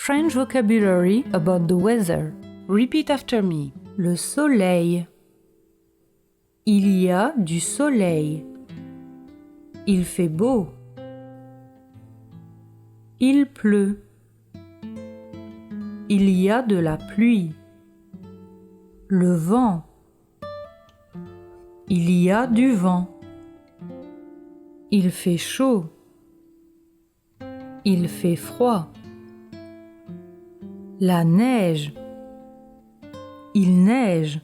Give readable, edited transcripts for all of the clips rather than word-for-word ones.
French vocabulary about the weather. Repeat after me. Le soleil. Il y a du soleil. Il fait beau. Il pleut. Il y a de la pluie. Le vent. Il y a du vent. Il fait chaud. Il fait froid. La neige. Il neige.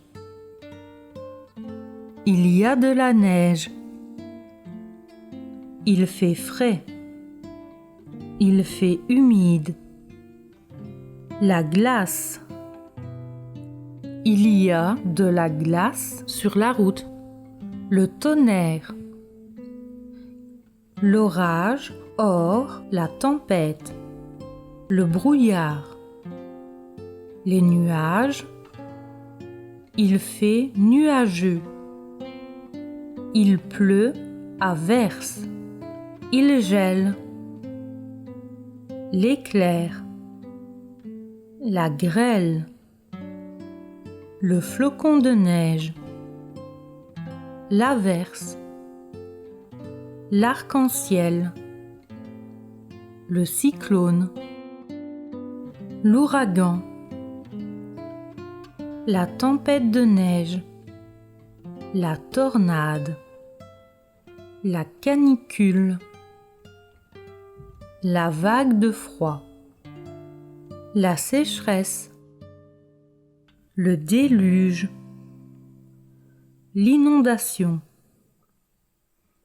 Il y a de la neige. Il fait frais. Il fait humide. La glace. Il y a de la glace sur la route. Le tonnerre. L'orage hors la tempête. Le brouillard. Les nuages. Il fait nuageux. Il pleut à verse. Il gèle. L'éclair. La grêle. Le flocon de neige. L'averse. L'arc-en-ciel. Le cyclone. L'ouragan. La tempête de neige. La tornade. La canicule. La vague de froid. La sécheresse. Le déluge. L'inondation.